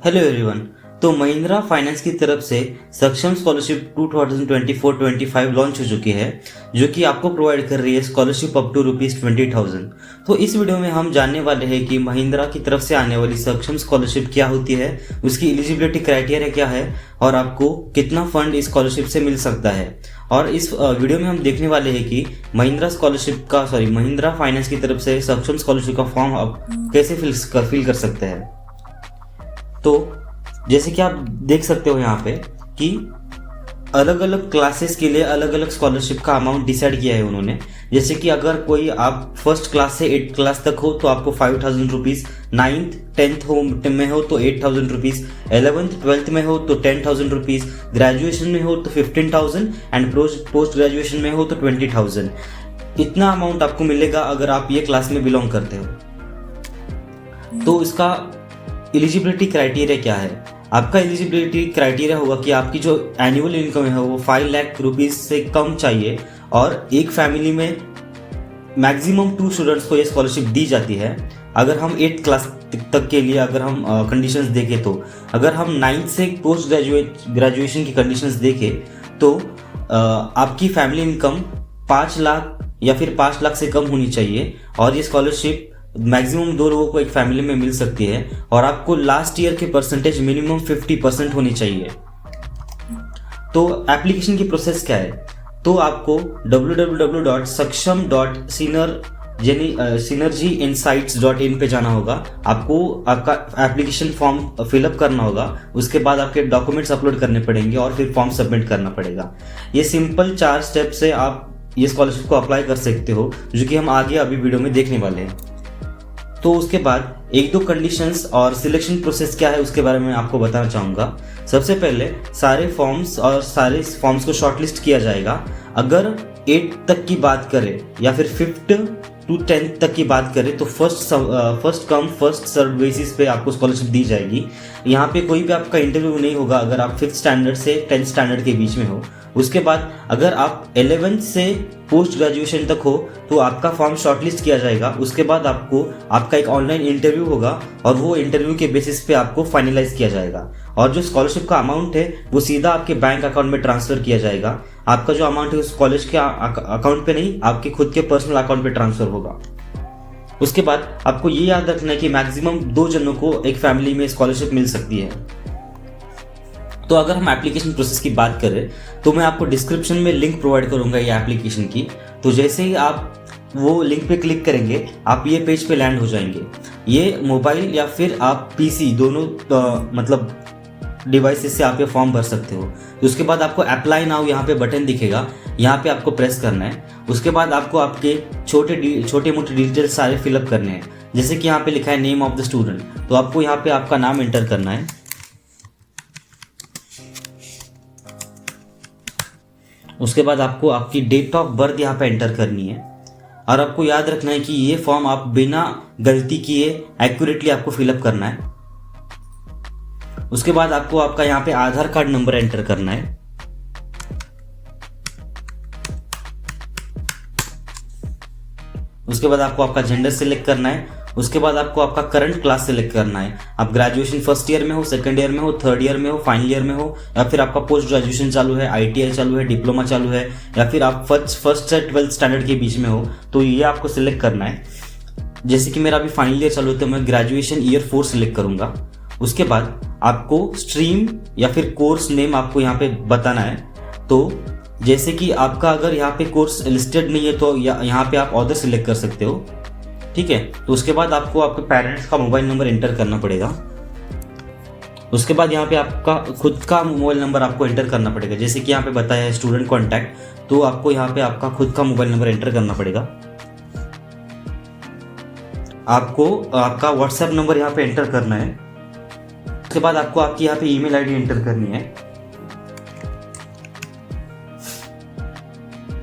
Hello everyone. तो Mahindra finance की तरफ से सक्षम स्कॉलरशिप 2024-25 लॉन्च हो चुकी है, जो कि आपको प्रोवाइड कर रही है स्कॉलरशिप अप टू ₹20,000। तो इस वीडियो में हम जानने वाले हैं कि महिंद्रा की तरफ से आने वाली सक्षम स्कॉलरशिप क्या होती है, उसकी एलिजिबिलिटी क्राइटेरिया क्या है और आपको कितना फंड इस स्कॉलरशिप से मिल सकता है। और इस वीडियो में हम देखने वाले हैं कि महिंद्रा फाइनेंस की तरफ से सक्षम स्कॉलरशिप का फॉर्म आप कैसे फिल कर सकते हैं। तो जैसे कि आप देख सकते हो यहाँ पे कि अलग अलग क्लासेस के लिए अलग अलग स्कॉलरशिप का अमाउंट डिसाइड किया है उन्होंने। जैसे कि अगर कोई आप फर्स्ट क्लास से 8th क्लास तक हो तो आपको 5,000 रुपीज़, 9th 10th में हो तो 8,000 रुपीज़, 11th 12th में हो तो 10,000 रुपीज़, ग्रेजुएशन में हो तो 15,000 एंड पोस्ट ग्रेजुएशन में हो तो 20,000। इतना अमाउंट आपको मिलेगा अगर आप ये क्लास में बिलोंग करते हो। तो इसका एलिजिबिलिटी क्राइटेरिया क्या है? आपका एलिजिबिलिटी क्राइटेरिया होगा कि आपकी जो एनुअल इनकम है वो 5 लाख रुपीज़ से कम चाहिए और एक फैमिली में मैक्सिमम 2 स्टूडेंट्स को ये स्कॉलरशिप दी जाती है। अगर हम 8th क्लास तक के लिए अगर हम कंडीशंस देखें तो अगर हम 9th से पोस्ट ग्रेजुएशन की कंडीशंस देखें तो आपकी फैमिली इनकम 5 लाख या फिर 5 लाख से कम होनी चाहिए और ये स्कॉलरशिप मैक्सिमम 2 लोगों को एक फैमिली में मिल सकती है और आपको लास्ट ईयर के परसेंटेज मिनिमम 50% होनी चाहिए। तो एप्लीकेशन की प्रोसेस क्या है? तो आपको www.saksham.synergyinsights.in पे जाना होगा। आपको आपका एप्लीकेशन फॉर्म फिलअप करना होगा, उसके बाद आपके डॉक्यूमेंट्स अपलोड करने पड़ेंगे और फिर फॉर्म सबमिट करना पड़ेगा। ये सिंपल 4 स्टेप से आप ये स्कॉलरशिप को अप्लाई कर सकते हो, जो कि हम आगे अभी वीडियो में देखने वाले हैं। तो उसके बाद 1-2 कंडीशंस और सिलेक्शन प्रोसेस क्या है उसके बारे में आपको बताना चाहूँगा। सबसे पहले सारे फॉर्म्स को शॉर्टलिस्ट किया जाएगा। अगर 8 तक की बात करें या फिर 5th to 10th तक की बात करें तो first come first serve basis पे आपको स्कॉलरशिप दी जाएगी। यहाँ पे कोई भी आपका इंटरव्यू नहीं होगा अगर आप 5th स्टैंडर्ड से 10th स्टैंडर्ड के बीच में हो। उसके बाद अगर आप 11th से पोस्ट ग्रेजुएशन तक हो तो आपका फॉर्म शॉर्टलिस्ट किया जाएगा। उसके बाद आपका एक ऑनलाइन इंटरव्यू होगा और वो इंटरव्यू के बेसिस पे आपको फाइनलाइज किया जाएगा और जो स्कॉलरशिप का अमाउंट है वो सीधा आपके बैंक अकाउंट में ट्रांसफर किया जाएगा। आपका जो अमाउंट है उस कॉलेज के अकाउंट पे नहीं, आपके खुद के पर्सनल अकाउंट पे ट्रांसफर होगा। उसके बाद आपको ये याद रखना है कि मैक्सिमम 2 जनों को एक फैमिली में स्कॉलरशिप मिल सकती है। तो अगर हम एप्लीकेशन प्रोसेस की बात करें तो मैं आपको डिस्क्रिप्शन में लिंक प्रोवाइड करूंगा ये एप्लीकेशन की। तो जैसे ही आप वो लिंक पे क्लिक करेंगे आप ये पेज पे लैंड हो जाएंगे। ये मोबाइल या फिर आप पीसी दोनों मतलब डिवाइसेस से आप ये फॉर्म भर सकते हो। तो उसके बाद आपको अप्लाई नाउ यहाँ पे बटन दिखेगा, यहाँ पे आपको प्रेस करना है। उसके बाद आपको आपके छोटे मोटे डिटेल्स सारे फिलअप करने हैं। जैसे कि यहाँ पे लिखा है नेम ऑफ द स्टूडेंट, तो आपको यहाँ पे आपका नाम एंटर करना है। उसके बाद आपको आपकी डेट ऑफ बर्थ यहाँ पे एंटर करनी है और आपको याद रखना है कि ये फॉर्म आप बिना गलती किए एक्यूरेटली आपको फिलअप करना है। उसके बाद आपको आपका यहाँ पे आधार कार्ड नंबर एंटर करना है। उसके बाद आपको आपका जेंडर सिलेक्ट करना है। उसके बाद आपको आपका करंट क्लास सिलेक्ट करना है। आप ग्रेजुएशन फर्स्ट ईयर में हो, सेकंड ईयर में हो, थर्ड ईयर में हो, फाइनल ईयर में हो, या फिर आपका पोस्ट ग्रेजुएशन चालू है, ITI चालू है, डिप्लोमा चालू है, या फिर आप फर्स्ट से 12th स्टैंडर्ड के बीच में हो, तो ये आपको सिलेक्ट करना है। जैसे कि मेरा अभी फाइनल ईयर चालू है तो मैं ग्रेजुएशन ईयर 4 सिलेक्ट करूंगा। उसके बाद आपको स्ट्रीम या फिर कोर्स नेम आपको यहाँ पे बताना है। तो जैसे कि आपका अगर यहाँ पे कोर्स लिस्टेड नहीं है तो यहाँ पे आप ऑर्डर सिलेक्ट कर सकते हो, ठीक है। तो उसके बाद आपको आपके पेरेंट्स का मोबाइल नंबर एंटर करना पड़ेगा। उसके बाद यहाँ पे आपका खुद का मोबाइल नंबर आपको एंटर करना पड़ेगा। जैसे कि यहाँ पे बताया है स्टूडेंट कॉन्टैक्ट, तो आपको यहाँ पे आपका खुद का मोबाइल नंबर एंटर करना पड़ेगा। आपको आपका व्हाट्सएप नंबर यहाँ पे एंटर करना है। उसके बाद आपको आपकी यहाँ पे ईमेल आईडी एंटर करनी है।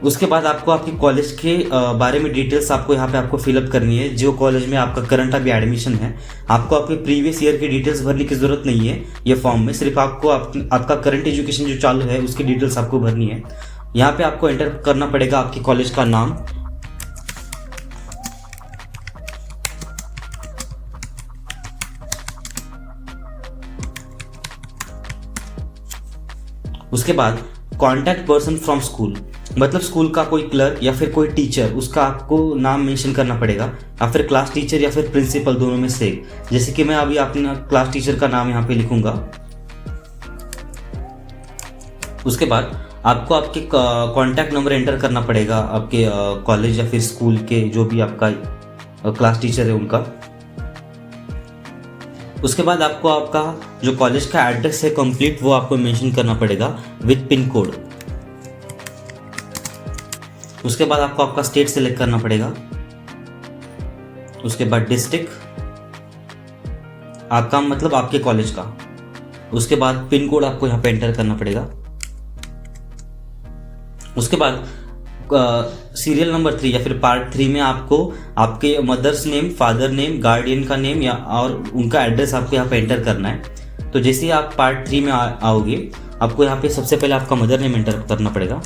उसके बाद आपको आपके कॉलेज के बारे में डिटेल्स आपको यहाँ पे आपको फिलअप करनी है। जो कॉलेज में आपका करंट अभी एडमिशन है, आपको आपके प्रीवियस ईयर की डिटेल्स भरने की जरूरत नहीं है ये फॉर्म में। सिर्फ आपको आपका करंट एजुकेशन जो चालू है उसकी डिटेल्स आपको भरनी है। यहाँ पे आपको एंटर करना पड़ेगा आपके कॉलेज का नाम, उसके बाद कॉन्टैक्ट पर्सन फ्रॉम स्कूल, मतलब स्कूल का कोई क्लर्क या फिर कोई टीचर, उसका आपको नाम मेंशन करना पड़ेगा, या फिर क्लास टीचर या फिर प्रिंसिपल, दोनों में से। जैसे कि मैं अभी अपना क्लास टीचर का नाम यहाँ पे लिखूंगा। उसके बाद आपको आपके कॉन्टैक्ट नंबर एंटर करना पड़ेगा, आपके कॉलेज या फिर स्कूल के जो भी आपका क्लास टीचर है उनका। उसके बाद आपको आपका जो कॉलेज का एड्रेस है कंप्लीट, वो आपको मेंशन करना पड़ेगा विद पिन कोड। उसके बाद आपको आपका स्टेट सेलेक्ट करना पड़ेगा। उसके बाद डिस्ट्रिक्ट, आपका मतलब आपके कॉलेज का। उसके बाद पिन कोड आपको यहाँ पे एंटर करना पड़ेगा। उसके बाद सीरियल नंबर 3 या फिर पार्ट 3 में आपको आपके mother's name, father name, guardian का नेम या और उनका एड्रेस आपको यहाँ पे एंटर करना है। तो जैसे ही आप पार्ट 3 में आओगे, आपको यहाँ पे सबसे पहले आपका मदर नेम एंटर करना पड़ेगा।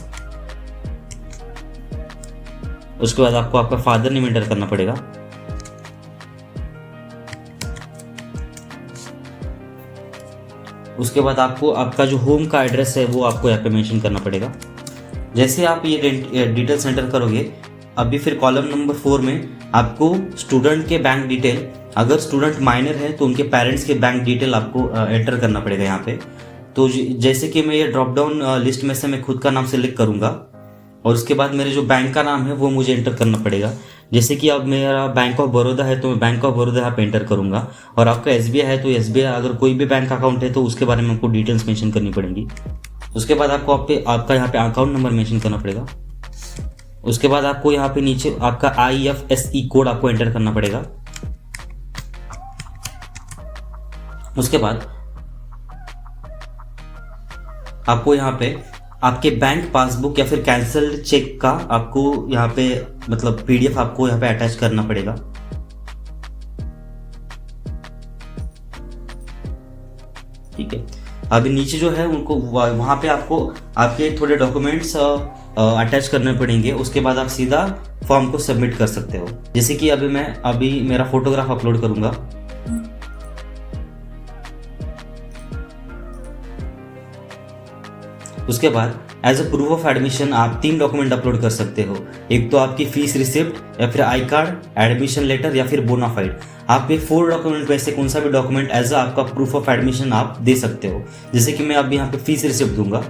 उसके बाद आपको आपका फादर नेम एंटर करना पड़ेगा। उसके बाद आपको आपका जो होम का एड्रेस है वो आपको यहाँ पे मेंशन करना पड़ेगा। जैसे आप ये डिटेल्स एंटर करोगे, अभी फिर कॉलम नंबर 4 में आपको स्टूडेंट के बैंक डिटेल, अगर स्टूडेंट माइनर है तो उनके पेरेंट्स के बैंक डिटेल आपको एंटर करना पड़ेगा यहाँ पे। तो जैसे कि मैं ये ड्रॉप डाउन लिस्ट में से मैं खुद का नाम सेलेक्ट करूँगा, और उसके बाद मेरे जो बैंक का नाम है वो मुझे एंटर करना पड़ेगा। जैसे कि अब मेरा बैंक ऑफ बड़ौदा है तो मैं बैंक ऑफ बड़ौदा यहाँ पे एंटर करूँगा, और आपका SBI है तो SBI, अगर कोई भी बैंक अकाउंट है तो उसके बारे में आपको डिटेल्स मेंशन करनी पड़ेंगी। उसके बाद आपको आपका यहाँ पे अकाउंट नंबर मेंशन करना पड़ेगा। उसके बाद आपको यहाँ पे नीचे आपका IFSC कोड आपको एंटर करना पड़ेगा। उसके बाद आपको यहाँ पे आपके बैंक पासबुक या फिर कैंसल्ड चेक का आपको यहाँ पे मतलब PDF आपको यहाँ पे अटैच करना पड़ेगा। ठीक है, अभी नीचे जो है उनको वहाँ पे आपको आपके थोड़े डॉक्यूमेंट्स अटैच करने पड़ेंगे। उसके बाद आप सीधा फॉर्म को सबमिट कर सकते हो। जैसे कि अभी मेरा फोटोग्राफ अपलोड करूंगा। उसके बाद as a proof of admission आप 3 डॉक्यूमेंट अपलोड कर सकते हो। एक तो आपकी फीस रिसिप्ट या फिर आई कार्ड, एडमिशन लेटर या फिर बोनाफाइड। आप ये 4 डॉक्यूमेंट में से कौन सा भी डॉक्यूमेंट एज अ आपका प्रूफ ऑफ एडमिशन आप दे सकते हो। जैसे कि मैं अभी यहाँ पे फीस रिसिप्ट दूंगा।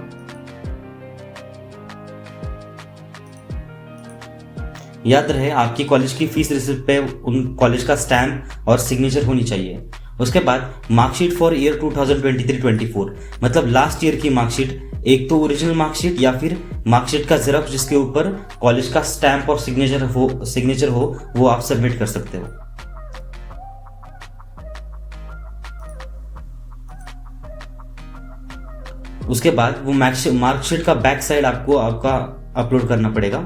याद रहे आपकी कॉलेज की फीस रिसिप्ट पे उन कॉलेज का स्टैम्प और सिग्नेचर होनी चाहिए। उसके बाद मार्कशीट फॉर ईयर 2023-24, मतलब लास्ट ईयर की मार्कशीट, एक तो ओरिजिनल मार्कशीट या फिर मार्कशीट का जेरॉक्स जिसके ऊपर कॉलेज का स्टैम्प और सिग्नेचर हो वो आप सबमिट कर सकते हो। उसके बाद वो मार्कशीट का बैक साइड आपको आपका अपलोड करना पड़ेगा।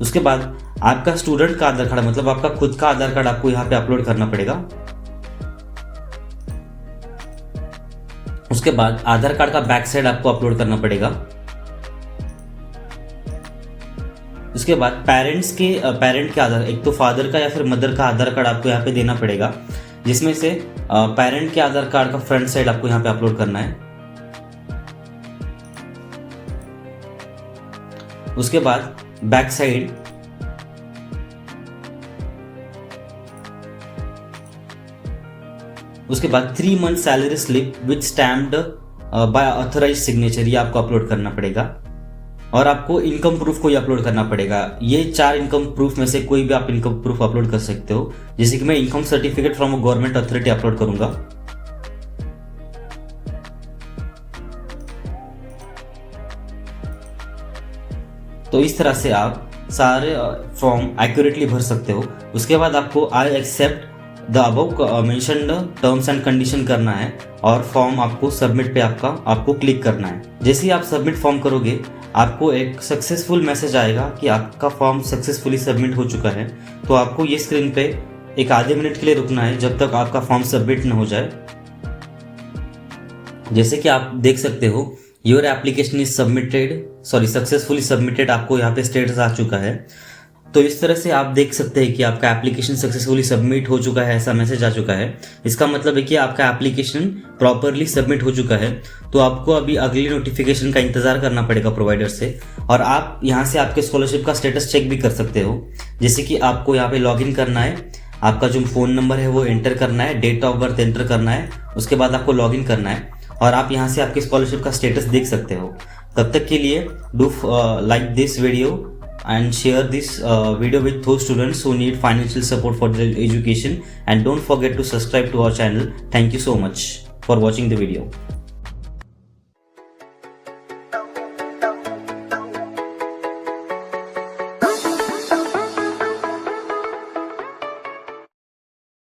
उसके बाद आपका स्टूडेंट का आधार कार्ड, मतलब आपका खुद का आधार कार्ड आपको यहाँ पे अपलोड करना पड़ेगा। उसके बाद आधार कार्ड का बैक साइड आपको अपलोड करना पड़ेगा। उसके बाद पेरेंट के आधार, एक तो फादर का या फिर मदर का आधार कार्ड आपको यहाँ पे देना पड़ेगा, जिसमें से पेरेंट के आधार कार्ड का फ्रंट साइड आपको यहाँ पे अपलोड करना है। उसके बाद बैक साइड, उसके बाद 3 month salary slip with stamped by authorised signature, ये आपको अपलोड करना पड़ेगा। और आपको इनकम प्रूफ को ही अपलोड करना पड़ेगा। ये 4 इनकम प्रूफ में से कोई भी आप इनकम प्रूफ अपलोड कर सकते हो। जैसे कि मैं income certificate from a government authority upload करूंगा। तो इस तरह से आप सारे फॉर्म एक्यूरेटली भर सकते हो। उसके बाद आपको I accept the above mentioned terms and condition करना है, और फॉर्म आपको सबमिट पे आपको क्लिक करना है। जैसे ही आप सबमिट फॉर्म करोगे, आपको एक सक्सेसफुल मैसेज आएगा कि आपका फॉर्म सक्सेसफुली सबमिट हो चुका है। तो आपको ये स्क्रीन पे एक आधे मिनट के लिए रुकना है जब तक आपका फॉर्म सबमिट न हो जाए। जैसे कि आप देख सकते हो, your application is successfully submitted, आपको यहाँ पे स्टेटस आ चुका है। तो इस तरह से आप देख सकते हैं कि आपका एप्लीकेशन सक्सेसफुली सबमिट हो चुका है, ऐसा मैसेज आ चुका है। इसका मतलब है कि आपका एप्लीकेशन प्रॉपरली सबमिट हो चुका है। तो आपको अभी अगली नोटिफिकेशन का इंतजार करना पड़ेगा प्रोवाइडर से, और आप यहाँ से आपके स्कॉलरशिप का स्टेटस चेक भी कर सकते हो। जैसे कि आपको यहाँ पे लॉगिन करना है, आपका जो फ़ोन नंबर है वो एंटर करना है, डेट ऑफ बर्थ एंटर करना है, उसके बाद आपको लॉगिन करना है और आप यहाँ से आपके स्कॉलरशिप का स्टेटस देख सकते हो। तब तक के लिए do like this video and share this video with those students who need financial support for their education, and don't forget to subscribe to our channel. Thank you so much for watching the video.